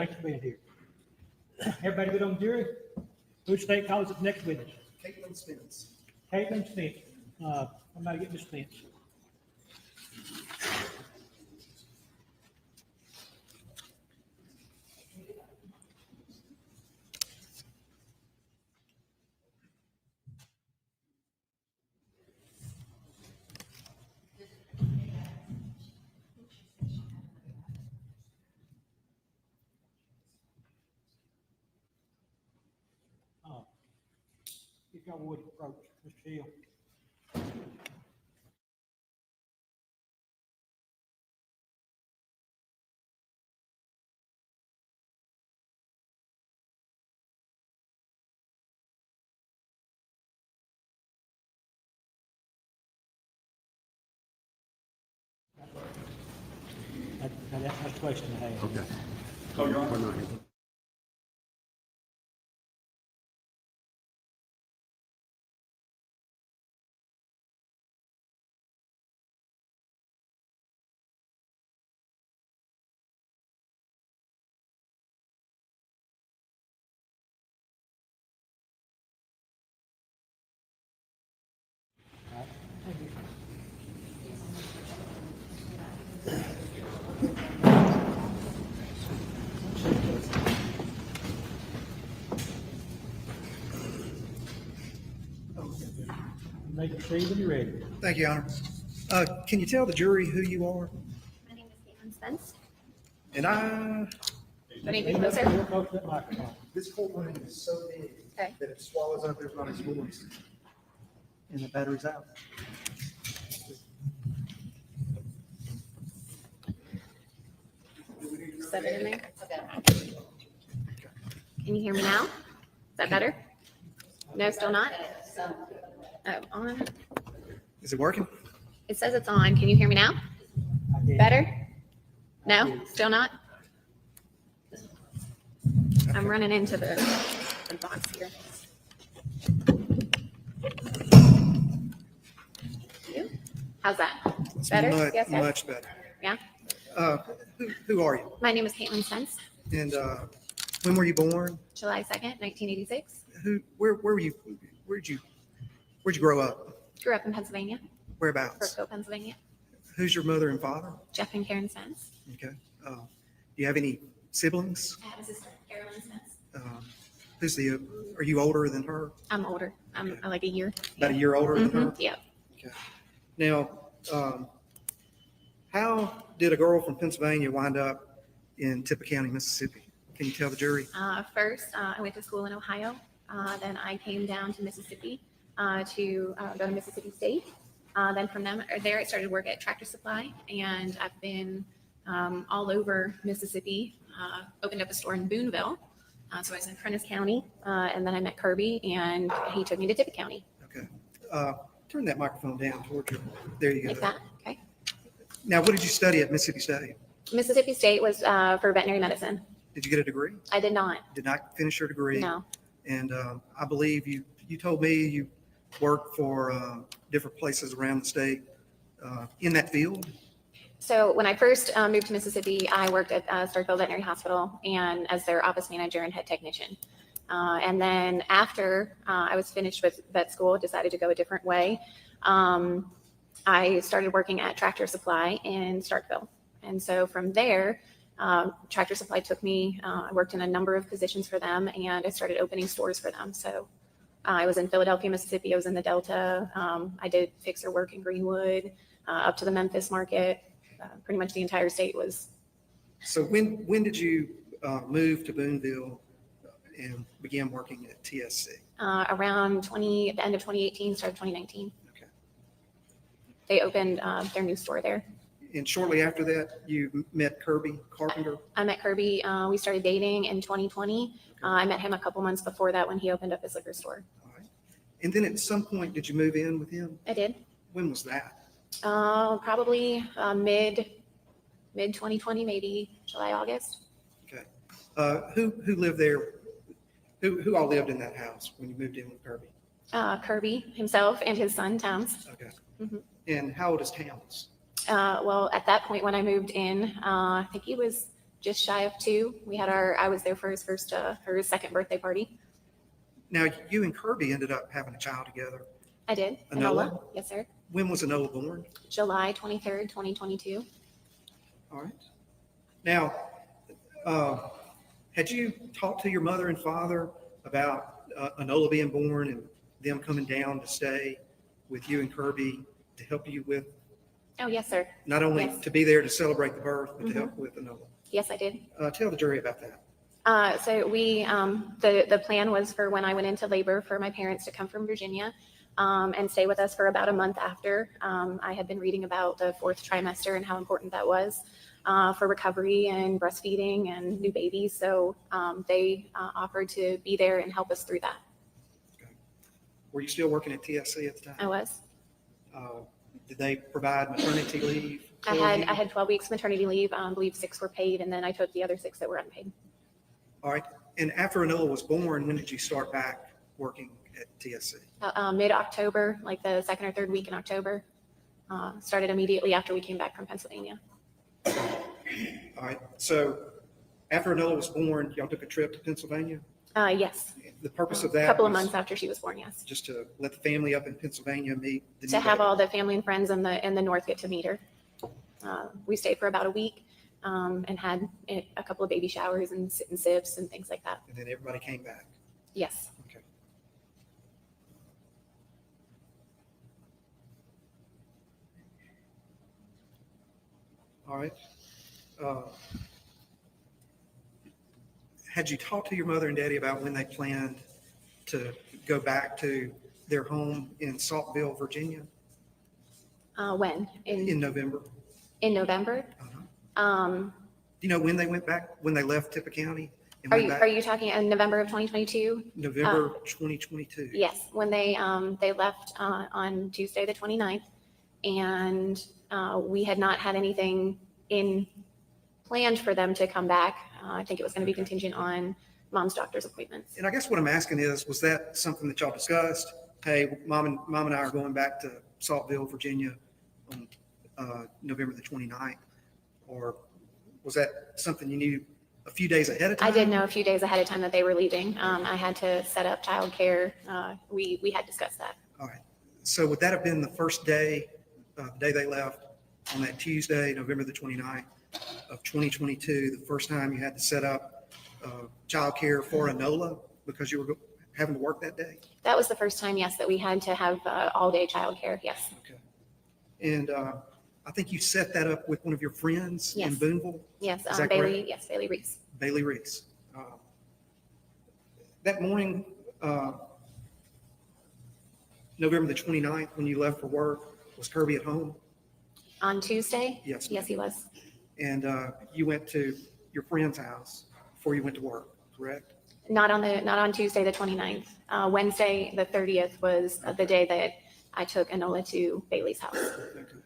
Thanks for being here. Everybody good on the jury? Who state calls it next witness? Caitlyn Spence. Caitlyn Spence. Somebody get Miss Spence. If y'all would approach Mr. Hill. That's the question I have. Okay. Oh, you're on. We're not here. You may proceed when you're ready. Thank you, Your Honor. Can you tell the jury who you are? My name is Caitlyn Spence. And What do you Lean think, up sir? real close to that microphone. this courtroom is so big Okay. that it swallows up everybody's voice. And the battery's out. Set it in there. Can you hear me now? Is that better? No, still not? Oh, on. Is it working? It says it's on. Can you hear me now? I did. Better? No, still not? I'm running into the box here. You? How's that? It's Better? Much, Yes, yes. much better. Yeah? Who are you? My name is Caitlyn Spence, And when were you born? July 2nd, 1986. Where were you? Where'd you grow up? Grew up in Pennsylvania, Whereabouts? Brookville, Pennsylvania. Who's your mother and father? Jeff and Karen Spence. Okay. Do you have any siblings? I have a sister, Carolyn Spence. Are you older than her? I'm older. I'm Okay. like a year. About a year older than her? Yeah. Okay. Now, how did a girl from Pennsylvania wind up in Tippah County, Mississippi? Can you tell the jury? First, I went to school in Ohio. Then I came down to Mississippi to go to Mississippi State. Then from there, I started work at Tractor Supply, and I've been all over Mississippi. Opened up a store in Booneville. So I was in Prentiss County, and then I met Kirby, and he took me to Tippah County. Okay. Turn that microphone down toward you. There you Like go. that. Okay. Now, what did you study at Mississippi State? Mississippi State was for veterinary medicine. Did you get a degree? I did not. Did not finish your degree? No. And I believe you told me you worked for different places around the state in that field. So when I first moved to Mississippi, I worked at Starkville Veterinary Hospital and as their office manager and head technician. And then after I was finished with vet school, decided to go a different way. I started working at Tractor Supply in Starkville. And so from there, Tractor Supply took me, I worked in a number of positions for them, and I started opening stores for them. So I was in Philadelphia, Mississippi. I was in the Delta. I did fixer work in Greenwood, up to the Memphis market. Pretty much the entire state was. So when did you move to Booneville and began working at TSC? Around the end of 2018, start of 2019. Okay. They opened their new store there. And shortly after that, you met Kirby Carpenter? I met Kirby. We started dating in 2020. I met him a couple months before that when he opened up his liquor store. All right. And then at some point, did you move in with him? I did. When was that? Probably mid 2020, maybe July, August. Okay. Who lived there? Who all lived in that house when you moved in with Kirby? Kirby himself and his son, Towns. Okay. Mhm. And how old is Towns? Well, at that point when I moved in, I think he was just shy of 2. I was there for her second birthday party. Now, you and Kirby ended up having a child together. I did. Enola? Yes, sir. When was Enola born? July 23rd, 2022. All right. Now, had you talked to your mother and father about Enola being born and them coming down to stay with you and Kirby to help you with, Oh, yes, sir. not only Yes. to be there to celebrate the birth, but to Mhm. help with Enola? Yes, I did. Tell the jury about that. So the plan was for when I went into labor for my parents to come from Virginia and stay with us for about a month after. I had been reading about the 4th trimester and how important that was for recovery and breastfeeding and new babies. So they offered to be there and help us through that. Okay. Were you still working at TSC at the time? I was. Did they provide maternity leave? I for you? had 12 weeks maternity leave. I believe 6 were paid, and then I took the other 6 that were unpaid. All right. And after Enola was born, when did you start back working at TSC? Mid-October, like the 2nd or 3rd week in October. Started immediately after we came back from Pennsylvania. All right. So after Enola was born, y'all took a trip to Pennsylvania? Yes. The purpose of A that couple of was months after she was born, yes. just to let the family up in Pennsylvania meet the To new have baby. all the family and friends in the north get to meet her. We stayed for about a week and had a couple of baby showers and sit and sips and things like that. And then everybody came back. Yes. Okay. All right. Had you talked to your mother and daddy about when they planned to go back to their home in Saltville, Virginia When? in November? In November? Uh-huh. Do you know when they went back, when they left Tippah County? And went back? Are you talking in November of 2022? November 2022. Yes, when they left on Tuesday, the 29th, and we had not had anything planned for them to come back. I think it was going to be contingent on mom's doctor's appointments. And I guess what I'm asking is, was that something that y'all discussed? Hey, mom and I are going back to Saltville, Virginia on November the 29th. Or was that something you knew a few days ahead of time? I did know a few days ahead of time that they were leaving. I had to set up childcare. We had discussed that. All right. So would that have been the first day, the day they left on that Tuesday, November the 29th of 2022, the first time you had to set up childcare for Enola because you were having to work that day? That was the first time, yes, that we had to have all-day childcare. Yes. Okay. And I think you set that up with one of your friends in Yes. Boonville? Yes. Is that Bailey. correct? Yes. Bailey Reese. Bailey Reese. That morning, November the 29th, when you left for work, was Kirby at home? On Tuesday? Yes. Yes, he was. And you went to your friend's house before you went to work, correct? Not on Tuesday, the 29th. Wednesday, the 30th was the day that I took Enola to Bailey's house. Okay.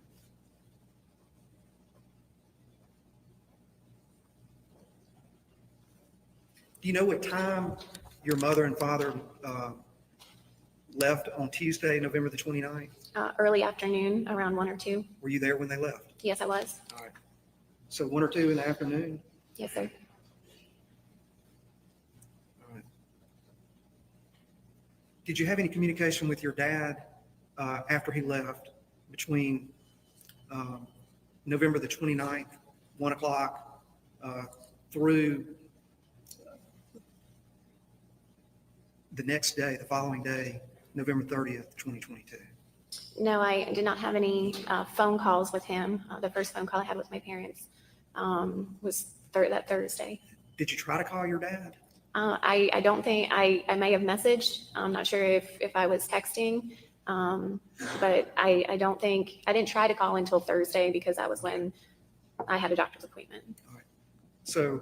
Do you know what time your mother and father left on Tuesday, November the 29th? Early afternoon, around 1 or 2. Were you there when they left? Yes, I was. All right. So 1 or 2 in the afternoon? Yes, sir. All right. Did you have any communication with your dad after he left between November the 29th, 1 o'clock, through the next day, the following day, November 30th, 2022? No, I did not have any phone calls with him. The first phone call I had with my parents was that Thursday. Did you try to call your dad? I don't think I may have messaged. I'm not sure if I was texting, but I don't think I didn't try to call until Thursday because that was when I had a doctor's appointment. All right. So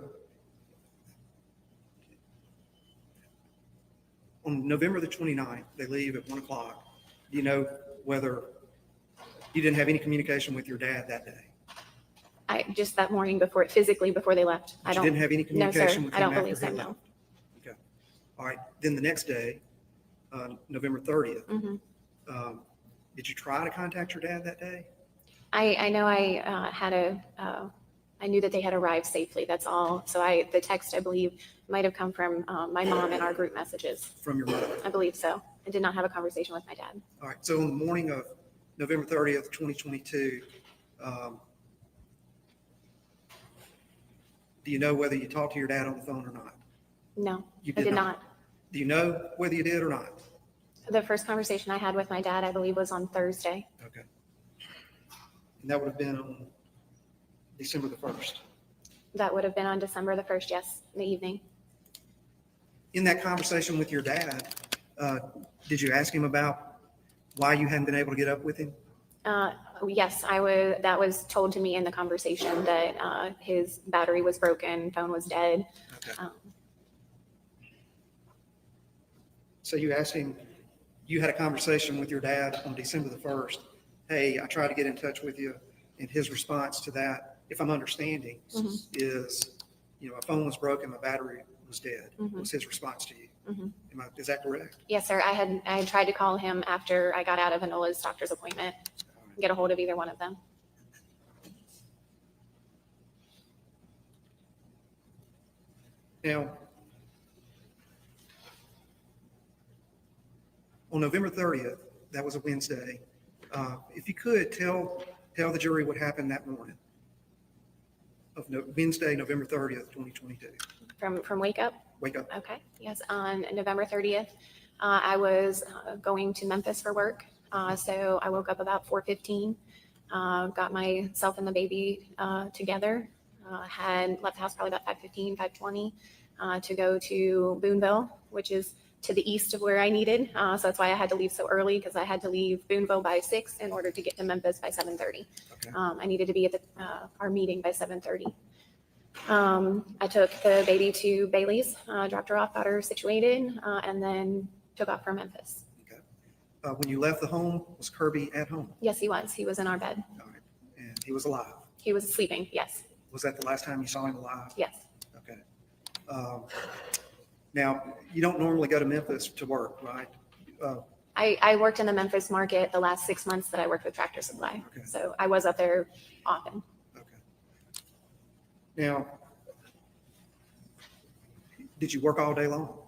on November the 29th, they leave at 1 o'clock. Do you know whether you didn't have any communication with your dad that day? Just that morning before they left. You didn't have any No, sir. communication with I him don't after believe he so. left? No. Okay. All right. Then the next day, November 30th, Mhm. did you try to contact your dad that day? I know I I knew that they had arrived safely. That's all. So the text, I believe, might have come from my mom in our group messages. From your mother? I believe so. I did not have a conversation with my dad. All right. So on the morning of November 30th, 2022, do you know whether you talked to your dad on the phone or not? No, You I did not. Do you know whether you did or not? The first conversation I had with my dad, I believe, was on Thursday. Okay. And that would have been on December the 1st. That would have been on December the 1st, yes, in the evening. In that conversation with your dad, did you ask him about why you hadn't been able to get up with him? Yes, that was told to me in the conversation that his battery was broken, phone was dead. Okay. So you asked him, you had a conversation with your dad on December the 1st. Hey, I tried to get in touch with you. And his response to that, if I'm understanding, is, my phone was broken, my battery was dead. Was his response to you? Is that correct? Yes, sir. I had tried to call him after I got out of Enola's doctor's appointment, get a hold of either one of them. Now, on November 30th, that was a Wednesday. If you could tell the jury what happened that morning of Wednesday, November 30th, 2022. From Wake Up? Wake Up. Okay. Yes. On November 30th, I was going to Memphis for work. So I woke up about 4:15, got myself and the baby together, had left the house probably about 5:15, 5:20 to go to Boonville, which is to the east of where I needed. So that's why I had to leave so early, because I had to leave Boonville by 6 in order to get to Memphis by 7:30. Okay. I needed to be at our meeting by 7:30. I took the baby to Bailey's, dropped her off, got her situated, and then took off for Memphis. Okay. When you left the home, was Kirby at home? Yes, he was. He was in our bed. All right. And he was alive? He was sleeping. Yes. Was that the last time you saw him alive? Yes. Okay. Now, you don't normally go to Memphis to work, right? I worked in the Memphis market the last 6 months that I worked with Tractor Supply. Okay. So I was up there often. Okay. Now, did you work all day long?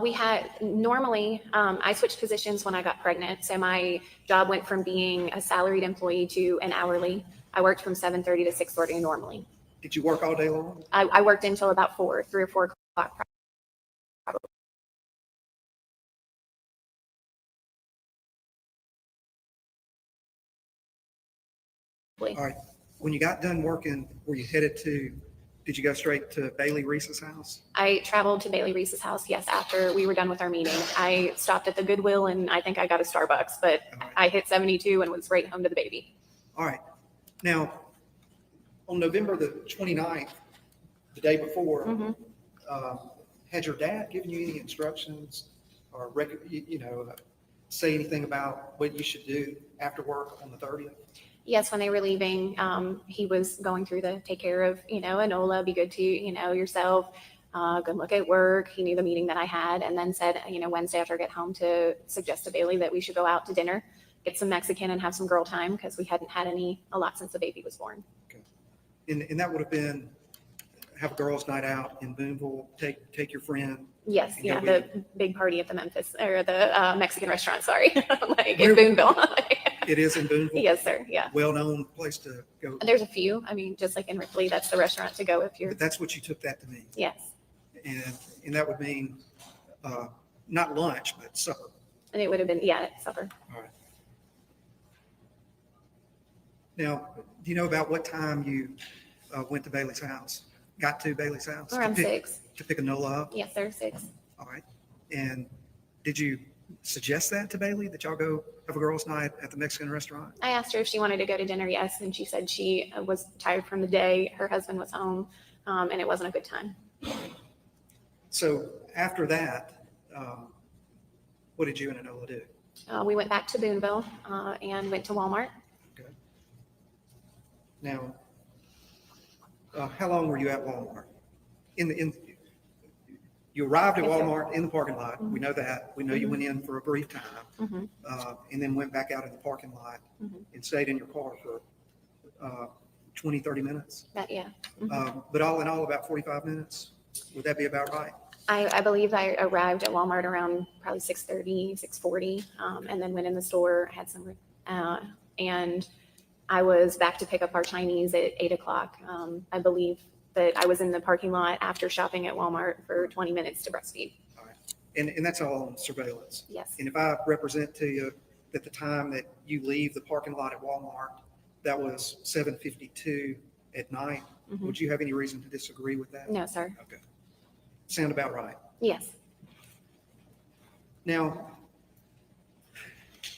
We had normally, I switched positions when I got pregnant. So my job went from being a salaried employee to an hourly. I worked from 7:30 to 6:30 normally. Did you work all day long? I worked until about 3 or 4 o'clock. Probably. All right. When you got done working, did you go straight to Bailey Reese's house? I traveled to Bailey Reese's house, yes, after we were done with our meeting. I stopped at the Goodwill and I think I got a Starbucks, but All right. I hit 72 and was right home to the baby. All right. Now, on November the 29th, the day before, had your dad given you any instructions or say anything about what you should do after work on the 30th? Yes, when they were leaving, he was going through the take care of, Enola, be good to, yourself, good look at work. He knew the meeting that I had, and then said, Wednesday after I get home to suggest to Bailey that we should go out to dinner, get some Mexican and have some girl time, because we hadn't had a lot since the baby was born. Okay. And that would have been have a girls' night out in Boonville, take your friend. Yes, and yeah, go the big party at the Memphis, or the Mexican restaurant, sorry, like Where- in Boonville. It is in Boonville? Yes, sir, yeah. Well-known place to go. There's a few, just like in Ripley, that's the restaurant to go if you're, But that's what you took that to mean. yes. And that would mean not lunch, but supper. And it would have been, supper. All right. Now, do you know about what time you went to Bailey's house? Got to Bailey's house? Around 6. To pick Enola up? Yes, sir, 6. All right. And did you suggest that to Bailey, that y'all go have a girls' night at the Mexican restaurant? I asked her if she wanted to go to dinner, yes, and she said she was tired from the day. Her husband was home, and it wasn't a good time. So after that, what did you and Enola do? We went back to Boonville and went to Walmart. Okay. Now, how long were you at Walmart? You arrived at Yes, sir. Walmart in the parking lot. We know that. We know you went in for a brief time, and then went back out in the parking lot and stayed in your car for 20, 30 minutes. That, yeah. But all in all, about 45 minutes. Would that be about right? I believe I arrived at Walmart around probably 6:30, 6:40, and then went in the store, had some, and I was back to pick up our Chinese at 8 o'clock. I believe that I was in the parking lot after shopping at Walmart for 20 minutes to breastfeed. All right. And that's all on surveillance. Yes. And if I represent to you that the time that you leave the parking lot at Walmart, that was 7:52 at night, would you have any reason to disagree with that? No, sir. Okay. Sound about right. Yes. Now,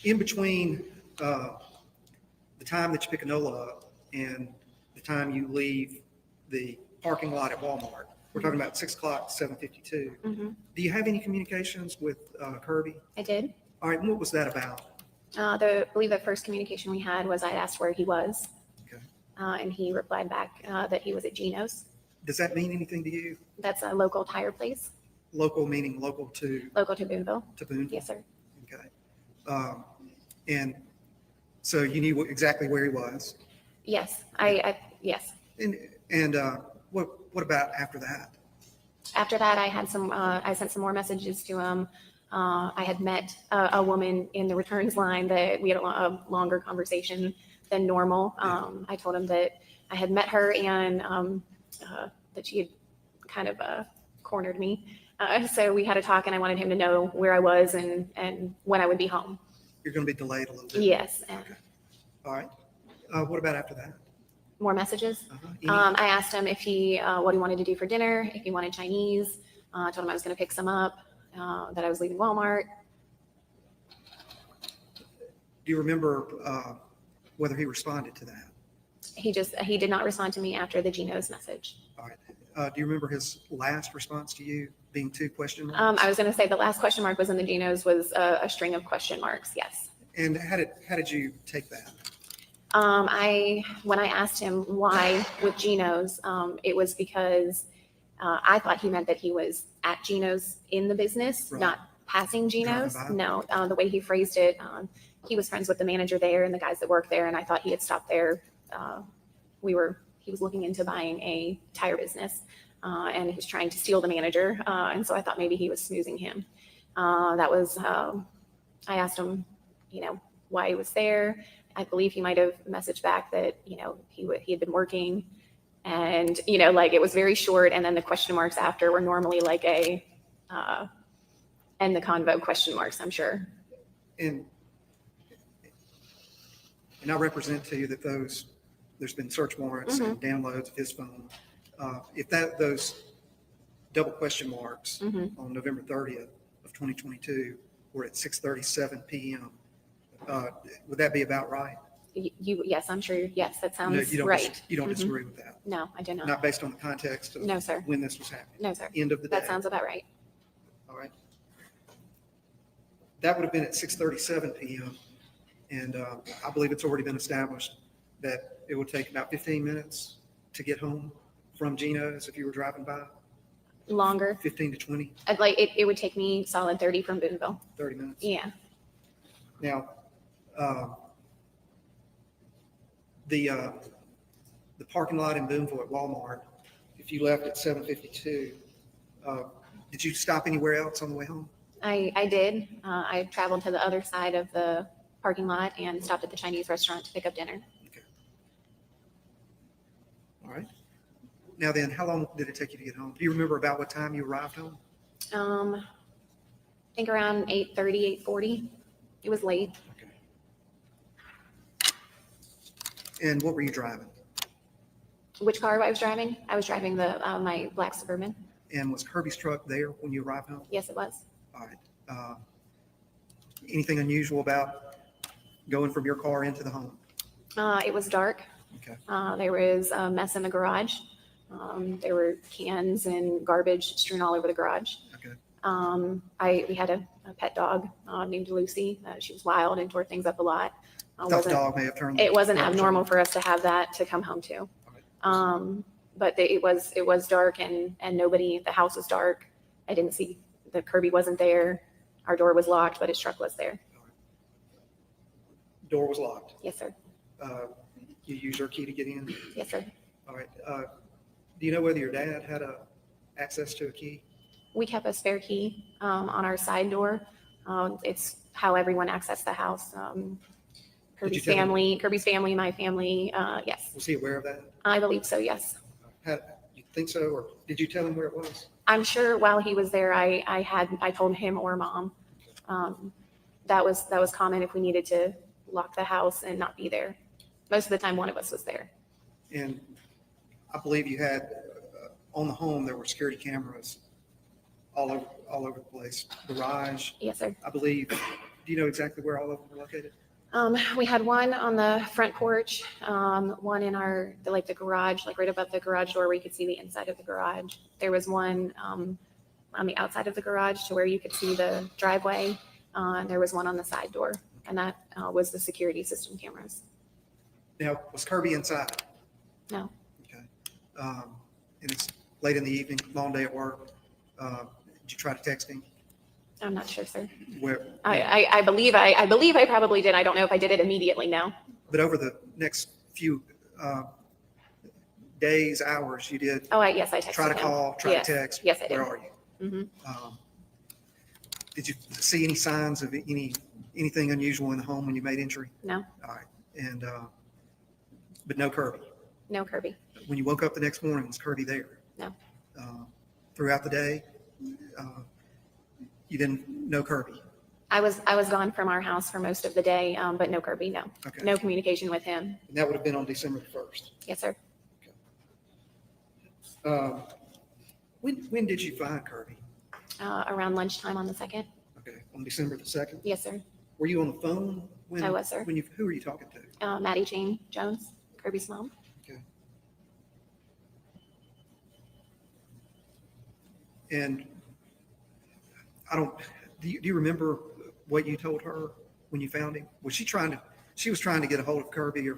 in between the time that you pick Enola up and the time you leave the parking lot at Walmart, we're talking about 6 o'clock, 7:52. Do you have any communications with Kirby? I did. All right, and what was that about? I believe the first communication we had was I asked where he was, Okay. and he replied back that he was at Geno's. Does that mean anything to you? That's a local tire place, Local meaning local to local to Boonville. Boonville? Yes, sir. Okay. And so you knew exactly where he was. Yes, yes. And what about after that? After that, I had some. I sent some more messages to him. I had met a woman in the returns line that we had a longer conversation than normal. I told him that I had met her and that she had kind of cornered me. So we had a talk, and I wanted him to know where I was and when I would be home. You're going to be delayed a little bit. Yes. Okay. All right. What about after that? More messages. Any- I asked him if he what he wanted to do for dinner, if he wanted Chinese. I told him I was going to pick some up, that I was leaving Walmart. Do you remember whether he responded to that? He did not respond to me after the Geno's message. All right. Do you remember his last response to you being 2 question marks? I was going to say the last question mark was in the Geno's was a string of question marks. Yes. And how did you take that? When I asked him why with Geno's, it was because I thought he meant that he was at Geno's in the business, Right. not passing Geno's. Driving No, the way he phrased it, he was friends with the manager there and the guys that work there, and I thought he had stopped there. He was looking into buying a tire business, and he was trying to steal the manager, and so I thought maybe he was snoozing him. That was, I asked him, why he was there. I believe he might have messaged back that, he had been working, and, like it was very short. And then the question marks after were normally like end the convo question marks, I'm sure. And I represent to you that there's been search warrants and downloads of his phone. If those double question marks on November 30th of 2022 were at 6:37 p.m., would that be about right? Yes, I'm sure. Yes, that sounds No, you don't right. You don't disagree with that? No, I do not. Not based on the context of No, sir. when this was happening? No, sir. End of the day? That sounds about right. All right. That would have been at 6:37 p.m. And I believe it's already been established that it would take about 15 minutes to get home from Geno's if you were driving by. Longer. 15 to 20, It would take me solid 30 from Boonville. 30 minutes. Yeah. Now, the parking lot in Boonville at Walmart, if you left at 7:52, did you stop anywhere else on the way home? I did. I traveled to the other side of the parking lot and stopped at the Chinese restaurant to pick up dinner. Okay. All right. Now then, how long did it take you to get home? Do you remember about what time you arrived home? I think around 8:30, 8:40. It was late. Okay. And what were you driving? Which car I was driving? I was driving my black Suburban. And was Kirby's truck there when you arrived home? Yes, it was. All right. Anything unusual about going from your car into the home? It was dark. Okay. There was a mess in the garage. There were cans and garbage strewn all over the garage. Okay. We had a pet dog named Lucy. She was wild and tore things up a lot. Tough dog may have turned. It wasn't garbage abnormal on. for us to have that to come home to. All right. But it was dark and nobody. The house was dark. I didn't see the Kirby wasn't there. Our door was locked, but his truck was there. Door was locked. Yes, sir. You use her key to get in? Yes, sir. All right. Do you know whether your dad had access to a key? We kept a spare key on our side door. It's how everyone accessed the house. Kirby's tell him? family, my family. Yes, Was he aware of that? I believe so. Yes, You think so, or did you tell him where it was? I'm sure while he was there, I told him or mom. That was common if we needed to lock the house and not be there. Most of the time, one of us was there. And I believe you had on the home there were security cameras all over the place. Garage, Yes, sir. I believe. Do you know exactly where all of them were located? We had one on the front porch, one in the garage, like right above the garage door where you could see the inside of the garage. There was one on the outside of the garage to where you could see the driveway. And there was one on the side door, and that was the security system cameras. Now, was Kirby inside? No. Okay. And it's late in the evening, long day at work. Did you try to text him? I'm not sure, sir. Where? I believe I probably did. I don't know if I did it immediately now. But over the next few days, hours, you did Yes, I texted try to him. call, try Yes. to text. Yes, I did. Where are you? Mhm. Did you see any signs of anything unusual in the home when you made entry? No, All right. And but no Kirby. no Kirby. When you woke up the next morning, was Kirby there? No. Throughout the day, you didn't know Kirby. I was gone from our house for most of the day, but no Kirby. No, Okay. no communication with him. And that would have been on December 1st. Yes, sir. When did you find Kirby? Around lunchtime on the 2nd. Okay, on December the 2nd. Yes, sir. Were you on the phone when? I was, sir. Who were you talking to? Maddie Jane Jones, Kirby's mom. Okay. And do you remember what you told her when you found him? She was trying to get a hold of Kirby, or?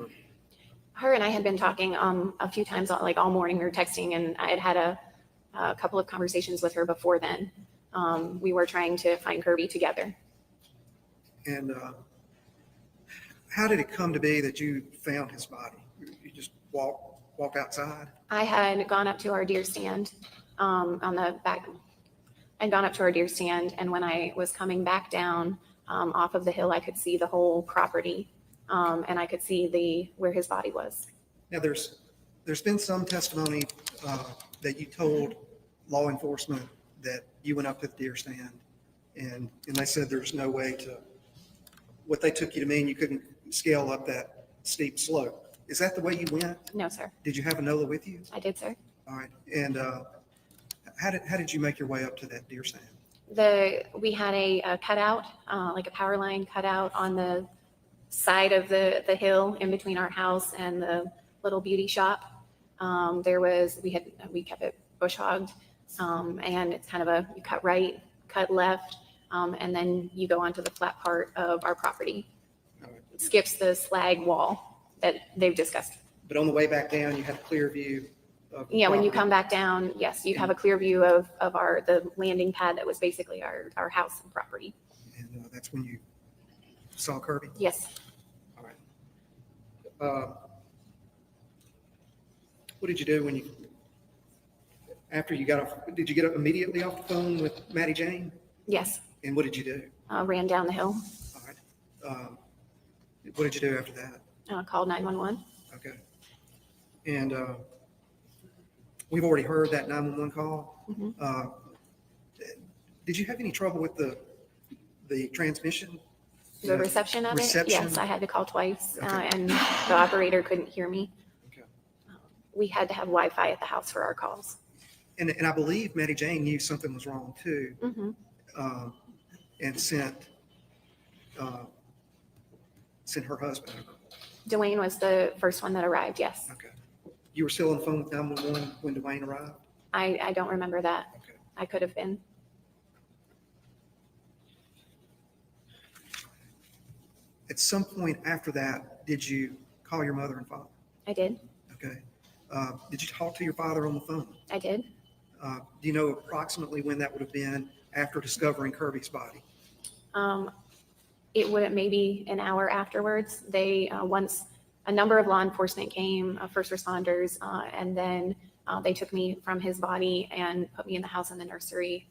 Her and I had been talking a few times, like all morning. We were texting, and I had a couple of conversations with her before then. We were trying to find Kirby together. And how did it come to be that you found his body? You just walk outside? I had gone up to our deer stand on the back. I'd gone up to our deer stand, and when I was coming back down off of the hill, I could see the whole property, and I could see where his body was. Now, there's been some testimony that you told law enforcement that you went up to the deer stand, and they said there's no way to, what they took you to mean you couldn't scale up that steep slope. Is that the way you went? No, sir. Did you have a NOLA with you? I did, sir. All right. And how did you make your way up to that deer stand? We had a cutout, like a power line cutout on the side of the hill in between our house and the little beauty shop. We kept it bush hogged, and it's kind of you cut right, cut left, and then you go onto the flat part of our property. All right. It skips the slag wall that they've discussed. But on the way back down, you had a clear view of the Yeah, when you property. come back down, yes, you'd have a clear view of the landing pad that was basically our house and property. And that's when you saw Kirby? Yes. All right. What did you do after you got off? Did you get up immediately off the phone with Maddie Jane? Yes. And what did you do? Ran down the hill, All right. What did you do after that? called 911. Okay. And we've already heard that 911 call. Mhm. Did you have any trouble with the transmission? The reception of it? Reception? Yes, I had to call twice, Okay. and the operator couldn't hear me. Okay. We had to have Wi-Fi at the house for our calls. And I believe Maddie Jane knew something was wrong too, Mhm. and sent her husband over. Dwayne was the first one that arrived, yes. Okay. You were still on the phone with 911 when Dwayne arrived? I don't remember that. Okay. I could have been. At some point after that, did you call your mother and father? I did. Okay. Did you talk to your father on the phone? I did. Do you know approximately when that would have been after discovering Kirby's body? It would maybe an hour afterwards. They once a number of law enforcement came, first responders, and then they took me from his body and put me in the house in the nursery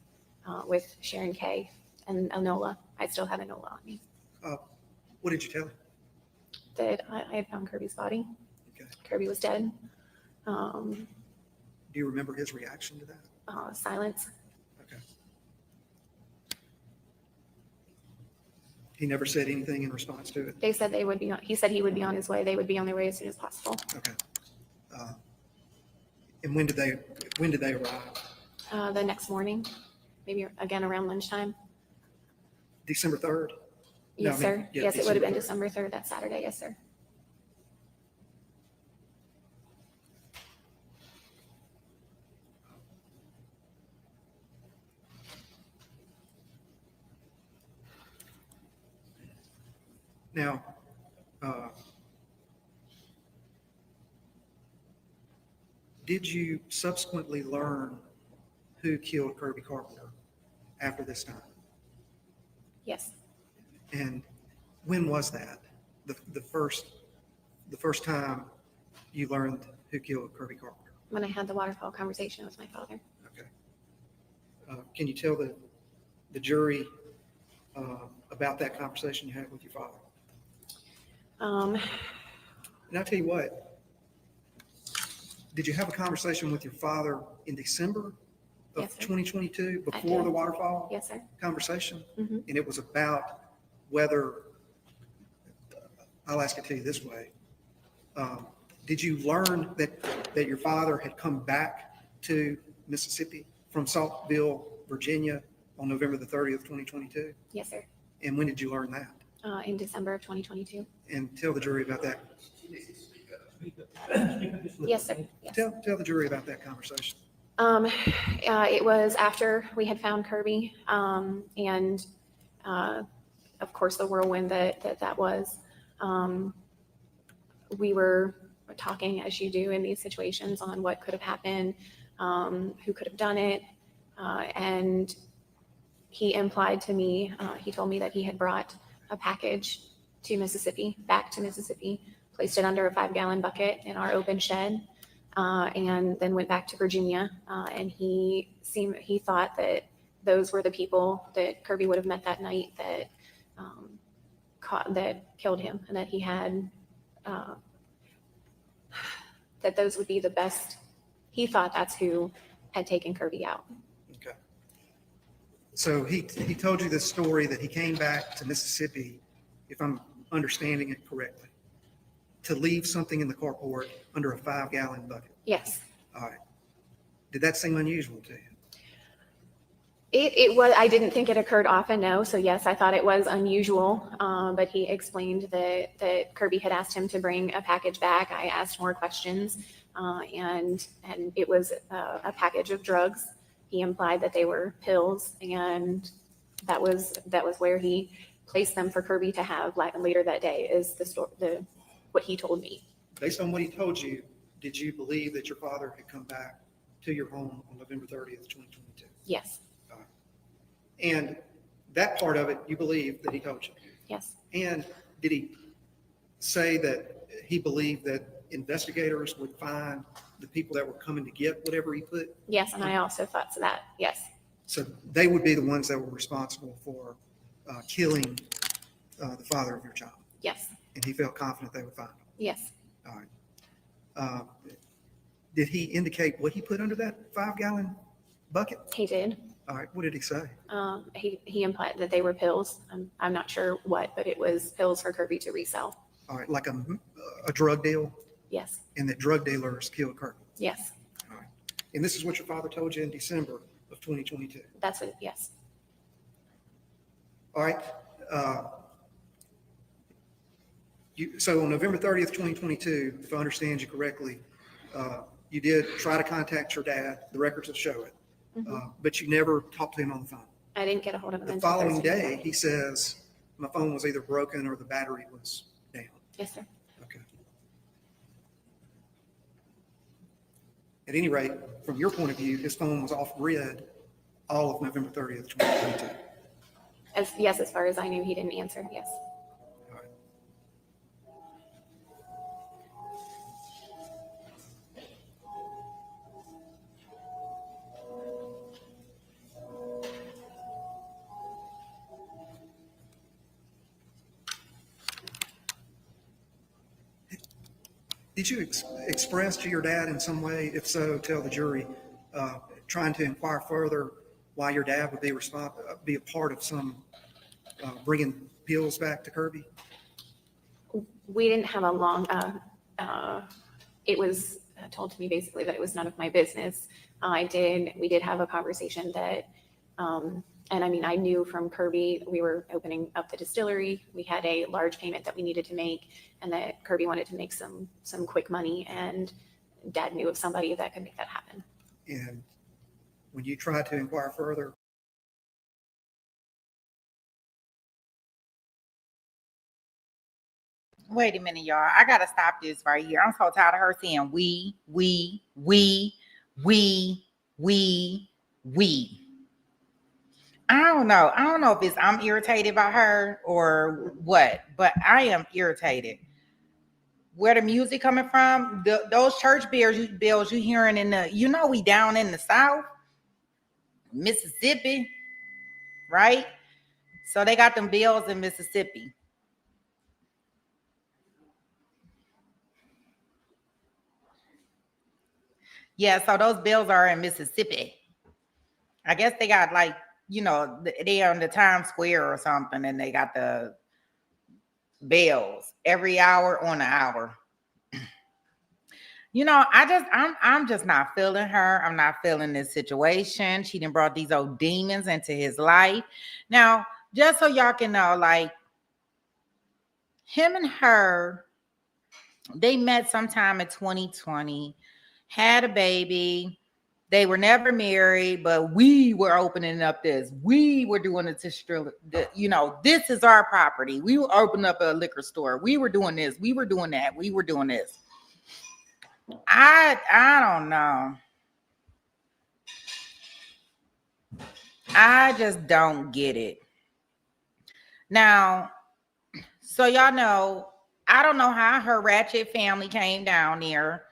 with Sharon Kay and Enola. I still have Enola on me. What did you tell him? That I had found Kirby's body. Okay. Kirby was dead. Do you remember his reaction to that? Silence. Okay. He never said anything in response to it? They said they would be on, he said he would be on his way. They would be on their way as soon as possible. Okay. And when did they arrive? The next morning, maybe again around lunchtime. December 3rd? Yes, No, I mean, sir. yeah, Yes, it would have been December December 3rd, that Saturday. Yes, sir. Now, did you subsequently learn who killed Kirby Carpenter after this time? Yes. And when was that? The first time you learned who killed Kirby Carpenter? When I had the Waterfall conversation with my father. Okay. Can you tell the jury about that conversation you had with your father? And I'll tell you what, did you have a conversation with your father in December of Yes, sir. 2022 I before did. the Waterfall Yes, sir. conversation? Mhm. And it was about whether, I'll ask it to you this way. Did you learn that your father had come back to Mississippi from Saltville, Virginia on November the 30th, 2022? Yes, sir. And when did you learn that? In December of 2022. And tell the jury about that. Yes, sir. Yes. Tell the jury about that conversation. It was after we had found Kirby, and of course the whirlwind that was. We were talking, as you do in these situations, on what could have happened, who could have done it, and he implied to me, he told me that he had brought a package to Mississippi, back to Mississippi, placed it under a 5-gallon bucket in our open shed, and then went back to Virginia. And he thought that those were the people that Kirby would have met that night that that killed him, and that he had that those would be the best. He thought that's who had taken Kirby out. Okay. So he told you this story that he came back to Mississippi, if I'm understanding it correctly, to leave something in the carport under a 5-gallon bucket. Yes. All right. Did that seem unusual to you? It was, I didn't think it occurred often, no. So yes, I thought it was unusual. But he explained that Kirby had asked him to bring a package back. I asked more questions, and it was a package of drugs. He implied that they were pills, and that was where he placed them for Kirby to have later that day. Is what he told me. Based on what he told you, did you believe that your father had come back to your home on November 30th, 2022? Yes. And that part of it, you believe that he told you? Yes. And did he say that he believed that investigators would find the people that were coming to get whatever he put? Yes, and I also thought that. Yes. So they would be the ones that were responsible for killing the father of your child. Yes. And he felt confident they would find him. Yes. All right. Did he indicate what he put under that 5-gallon bucket? He did. All right. What did he say? He implied that they were pills. I'm not sure what, but it was pills for Kirby to resell. All right. Like a drug deal? Yes. And that drug dealers killed Kirby? Yes. All right. And this is what your father told you in December of 2022? That's what, yes. All right. So on November 30th, 2022, if I understand you correctly, you did try to contact your dad. The records will show it. But you never talked to him on the phone. I didn't get a hold of him The until following Thursday. day, he says, my phone was either broken or the battery was down. Yes, sir. Okay. At any rate, from your point of view, his phone was off grid all of November 30th, 2022. As far as I knew, he didn't answer. Yes. All right. Did you express to your dad in some way? If so, tell the jury, trying to inquire further why your dad would be a part of some bringing pills back to Kirby? We didn't have a long, it was told to me basically that it was none of my business. We did have a conversation that, and I mean, I knew from Kirby, we were opening up the distillery. We had a large payment that we needed to make, and that Kirby wanted to make some quick money, and Dad knew of somebody that could make that happen. And when you tried to inquire further, wait a minute, y'all. I gotta stop this right here. I'm so tired of her saying we. I don't know. I don't know if I'm irritated by her or what, but I am irritated. Where the music coming from? Those church bells you hearing we down in the South, Mississippi, right? So they got them bells in Mississippi. Yeah, so those bells are in Mississippi. I guess they got they are in the Times Square or something, and they got the bells every hour on the hour. I'm just not feeling her. I'm not feeling this situation. She done brought these old demons into his life. Now, just so y'all can know, like, him and her, they met sometime in 2020, had a baby. They were never married, but we were opening up this. We were doing it to, this is our property. We were opening up a liquor store. We were doing this. We were doing that. We were doing this. I don't know. I just don't get it. Now, so y'all know, I don't know how her ratchet family came down there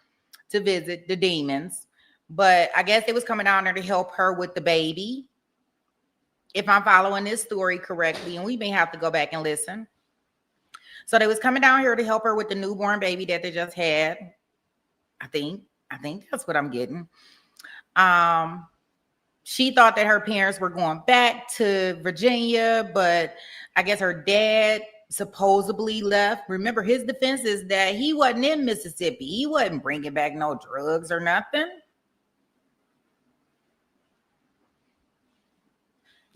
to visit the demons, but I guess it was coming down there to help her with the baby, if I'm following this story correctly, and we may have to go back and listen. So they was coming down here to help her with the newborn baby that they just had. I think that's what I'm getting. She thought that her parents were going back to Virginia, but I guess her dad supposedly left. Remember, his defense is that he wasn't in Mississippi. He wasn't bringing back no drugs or nothing.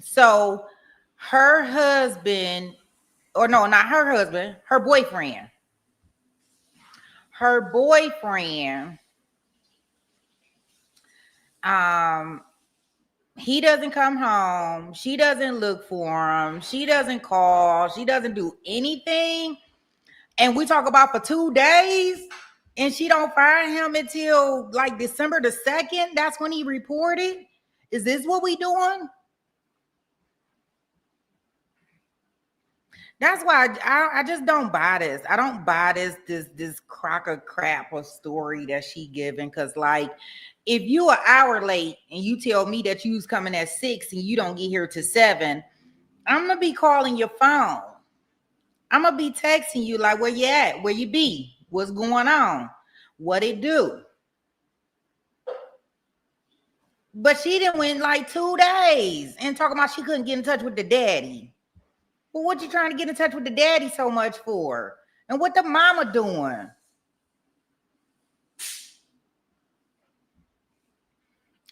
So her husband, or no, not her husband, her boyfriend. Her boyfriend, he doesn't come home. She doesn't look for him. She doesn't call. She doesn't do anything. And we talk about for 2 days, and she don't find him until like December the 2nd. That's when he reported. Is this what we doing? That's why I just don't buy this. I don't buy this crock of crap or story that she giving. Cause like, if you an hour late and you tell me that you was coming at 6 and you don't get here to 7, I'm gonna be calling your phone. I'm gonna be texting you like, where you at? Where you be? What's going on? What it do? But she didn't win like 2 days and talking about she couldn't get in touch with the daddy. Well, what you trying to get in touch with the daddy so much for? And what the mama doing?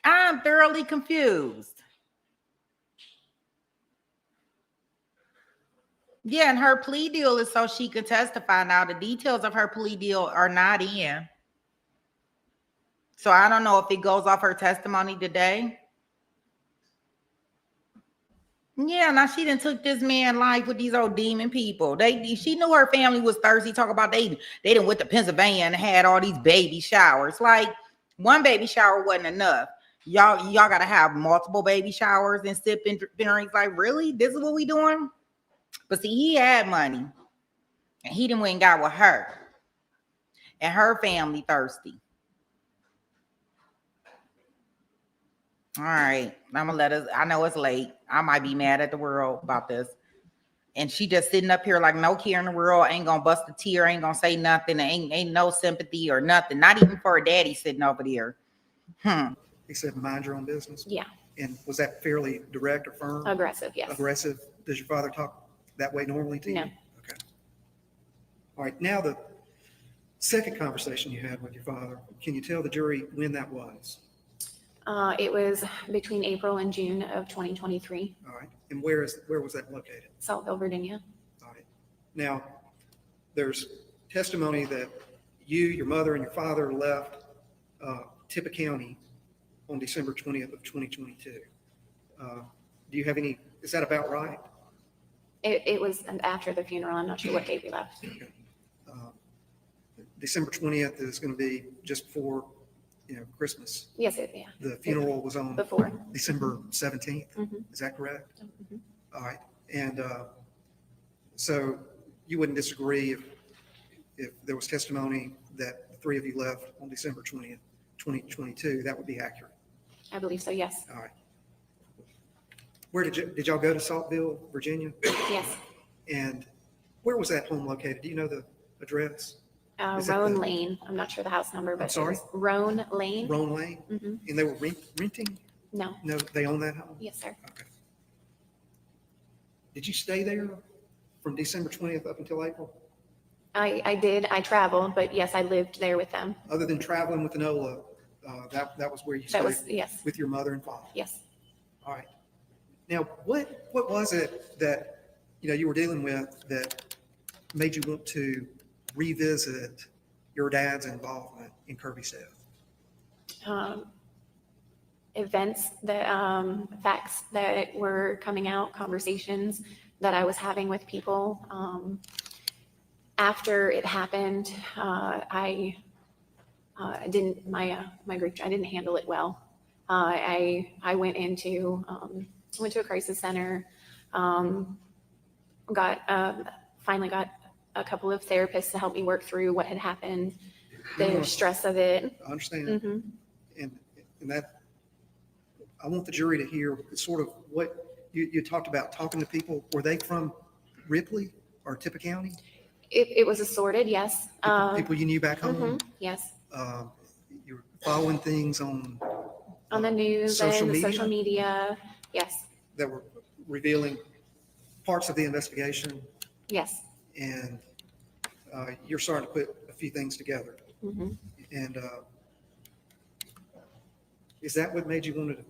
I'm thoroughly confused. Yeah, and her plea deal is so she can testify. Now, the details of her plea deal are not in. So I don't know if it goes off her testimony today. Yeah, now she done took this man life with these old demon people. She knew her family was thirsty. Talk about they done went to Pennsylvania and had all these baby showers. Like, one baby shower wasn't enough. Y'all gotta have multiple baby showers and sipping drinks. Like, really? This is what we doing? But see, he had money, and he done went and got with her, and her family thirsty. All right, I'm gonna let us. I know it's late. I might be mad at the world about this. And she just sitting up here like no care in the world, ain't gonna bust a tear, ain't gonna say nothing, ain't no sympathy or nothing, not even for her daddy sitting over there. He said, mind your own business. Yeah, And was that fairly direct or firm? aggressive, yes. Aggressive? Does your father talk that way normally to you? No. Okay. All right. Now the second conversation you had with your father, can you tell the jury when that was? It was between April and June of 2023, All right. And where was that located? Saltville, Virginia. All right. Now, there's testimony that you, your mother, and your father left Tippah County on December 20th of 2022. Do you have any, is that about right? It was after the funeral. I'm not sure what date we left. Okay. December 20th is going to be just before, Christmas. Yes, yeah. The funeral was on Before. December 17th. Mhm. Is that correct? Mhm. All right. And so you wouldn't disagree if there was testimony that the three of you left on December 20th, 2022, that would be accurate. I believe so, yes. All right. Where did y'all go to Saltville, Virginia? Yes. And where was that home located? Do you know the address? Is it Roan the- Lane. I'm not sure the house number, but sorry? it was Roan Lane. Roan Lane? Mhm. And they were renting? No. No, they own that home? Yes, sir. Okay. Did you stay there from December 20th up until April? I did. I traveled, but yes, I lived there with them. Other than traveling with Enola, that was where you That stayed was, yes, with your mother and father? yes. All right. Now, what was it that, you were dealing with that made you want to revisit your dad's involvement in Kirby's death? Events that, facts that were coming out, conversations that I was having with people. After it happened, I didn't, my grief, I didn't handle it well. I went to a crisis center, finally got a couple of therapists to help me work through what had happened, the stress of it. I understand. Mhm. And that, I want the jury to hear sort of what you talked about, talking to people. Were they from Ripley or Tippah County? It was assorted, yes. People you knew back home? Mhm, yes. You were following things on On the news social and media? social media. Yes, that were revealing parts of the investigation, yes. and you're starting to put a few things together. Mhm. And is that what made you want to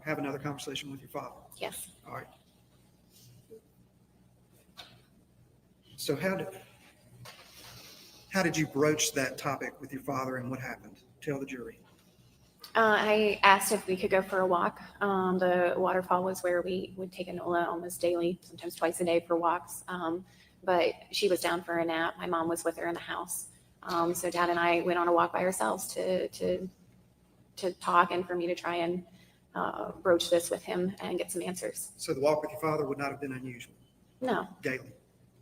have another conversation with your father? Yes. All right. So how did you broach that topic with your father, and what happened? Tell the jury. I asked if we could go for a walk. The Waterfall was where we would take Enola almost daily, sometimes twice a day for walks. But she was down for a nap. My mom was with her in the house. So Dad and I went on a walk by ourselves to talk and for me to try and broach this with him and get some answers. So the walk with your father would not have been unusual No, daily.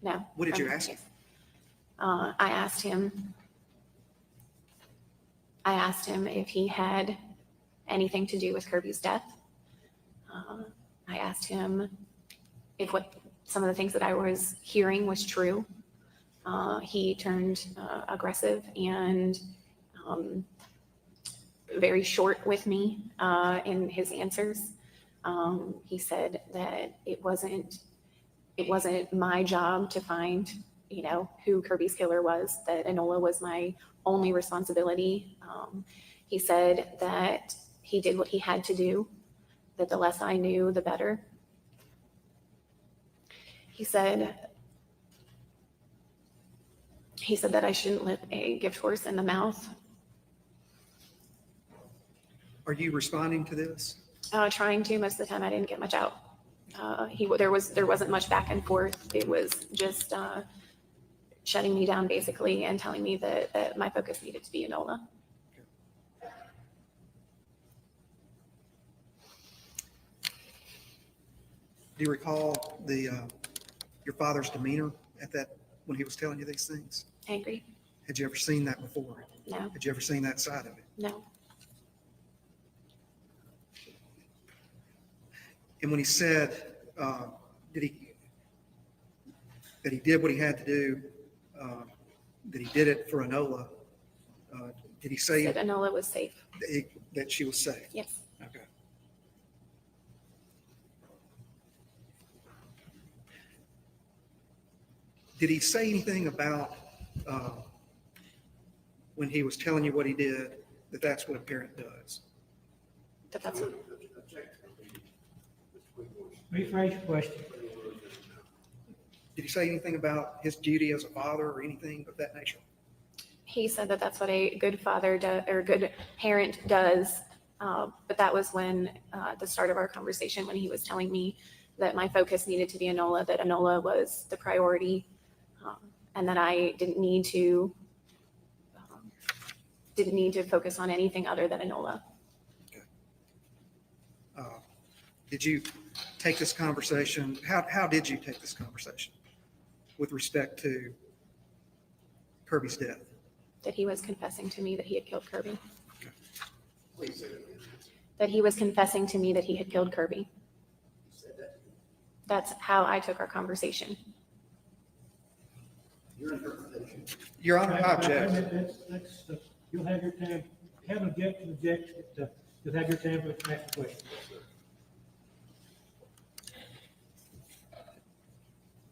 no. What did you ask him? I asked him if he had anything to do with Kirby's death. I asked him if some of the things that I was hearing was true. He turned aggressive and very short with me in his answers. He said that it wasn't my job to find, who Kirby's killer was, that Enola was my only responsibility. He said that he did what he had to do, that the less I knew, the better. He said that I shouldn't let a gift horse in the mouth. Are you responding to this? Trying to. Most of the time I didn't get much out. There wasn't much back and forth. It was just shutting me down basically and telling me that my focus needed to be Enola. Do you recall your father's demeanor at that when he was telling you these things? Angry? Had you ever seen that before? No, Had you ever seen that side of it? no. And when he said, did that he did what he had to do, that he did it for Enola. Did he say Said Enola was safe. that she was safe? Yes. Okay. Did he say anything about when he was telling you what he did, that that's what a parent does? That's Rephrase your question. Did he say anything about his duty as a father or anything of that nature? He said that that's what a good father does or good parent does. But that was when the start of our conversation, when he was telling me that my focus needed to be Enola, that Enola was the priority, and that I didn't need to focus on anything other than Enola. Okay. Did you take this conversation? How did you take this conversation with respect to Kirby's death? That he was confessing to me that he had killed Kirby. Okay. Please say it again. That he was confessing to me that he had killed Kirby. You said that. That's how I took our conversation. Your interpretation. Your Honor, I object. You'll have your time. Have an objection, but you'll have your time to ask the question.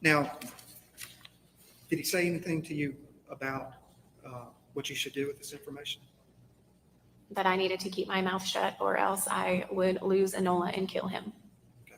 Now, did he say anything to you about what you should do with this information? That I needed to keep my mouth shut or else I would lose Enola and kill him. Okay.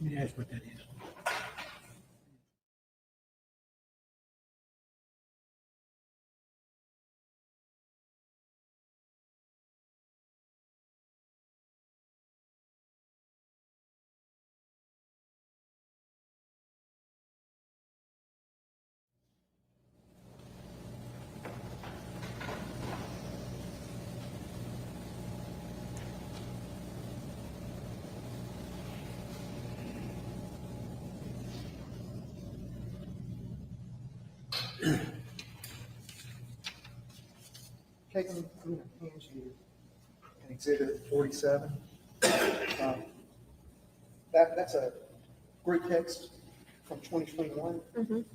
Let me ask what that is. Caitlyn, I'm going to hand you an exhibit 47. That's a Greek text from 2021. Mhm.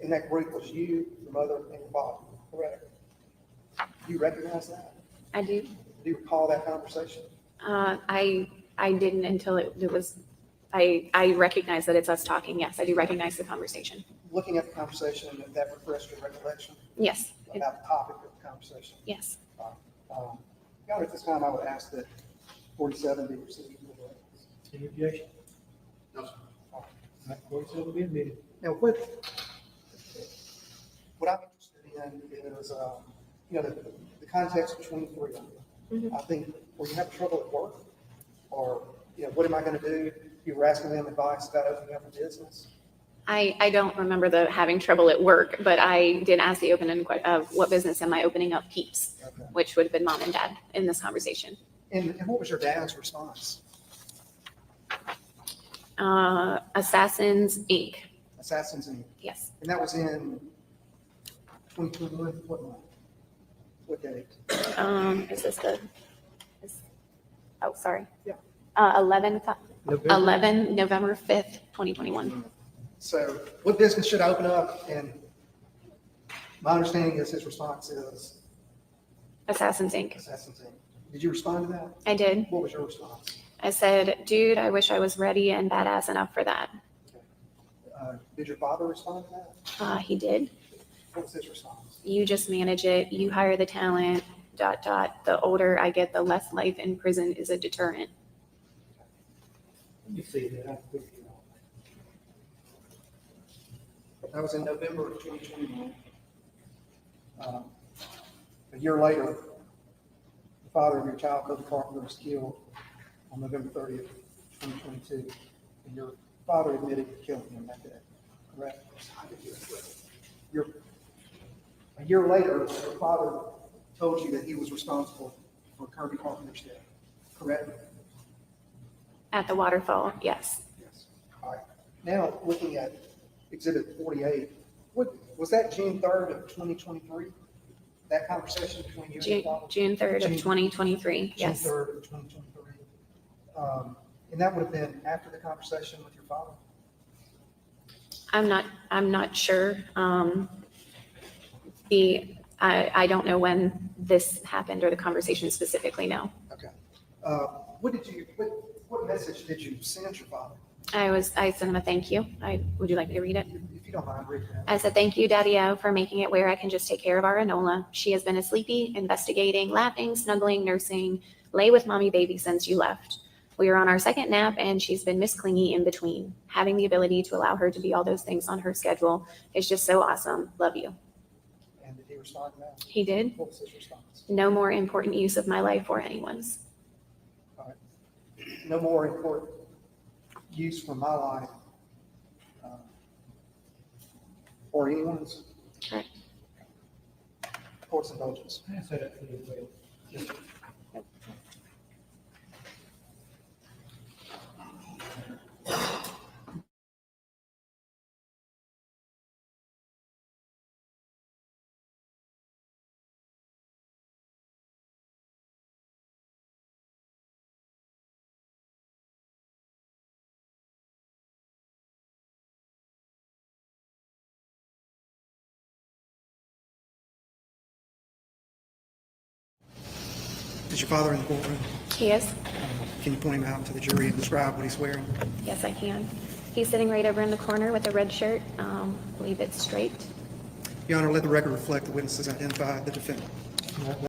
In that Greek was you, your mother, and your father, correct? Do you recognize that? I do. Do you recall that conversation? I didn't until it was I recognize that it's us talking. Yes, I do recognize the conversation. Looking at the conversation, that refreshed your recollection Yes, about the topic of the conversation. yes. Your Honor, at this time, I would ask that 47 be received. Any objection? No, sir. All right, 47 will be admitted. Now, what I'm interested in is, the context between the three of you. Mhm. I think, were you having trouble at work? Or, what am I going to do? You were asking them advice about opening up a business? I don't remember the having trouble at work, but I did ask the open-ended of what business am I opening up, Peeps, Okay. which would have been mom and dad in this conversation. And what was your dad's response? Assassins Inc. Assassins Inc. Yes. And that was in 2021, what month? What date? Is this the? Oh, sorry. Yeah. 11 November 5th, 2021. So what business should I open up? And my understanding is his response is Assassins Inc. Assassins Inc. Did you respond to that? I did. What was your response? I said, dude, I wish I was ready and badass enough for that. Did your father respond to that? He did. What was his response? You just manage it. You hire the talent. ... The older I get, the less life in prison is a deterrent. Let me see that. I'll quickly, That was in November of 2021. A year later, the father of your child, Kirby Carpenter, was killed on November 30th, 2022. And your father admitted to killing him that day, correct? A year later, your father told you that he was responsible for Kirby Carpenter's death, correct? At the Waterfall, yes. Yes. All right. Now, looking at Exhibit 48, was that June 3rd of 2023? That conversation between you and your father? June 3rd of June- 2023, yes. June 3rd of 2023. And that would have been after the conversation with your father? I'm not sure. I don't know when this happened or the conversation specifically, no. Okay. What message did you send your father? I sent him a thank you. Would you like me to read it? If you don't mind reading that. I said, thank you, Daddy-O, for making it where I can just take care of our Enola. She has been a sleepy, investigating, laughing, snuggling, nursing, lay with mommy baby since you left. We are on our second nap and she's been Miss Clingy in between. Having the ability to allow her to be all those things on her schedule is just so awesome. Love you. And did he respond to that? He did. What was his response? No more important use of my life or anyone's. All right. No more important use for my life or anyone's. Correct. Court's indulgence. I said that pretty well. Is your father in the courtroom? He is. Can you point him out to the jury and describe what he's wearing? Yes, I can. He's sitting right over in the corner with a red shirt. I believe it's straight. Your Honor, let the record reflect the witnesses identify the defendant.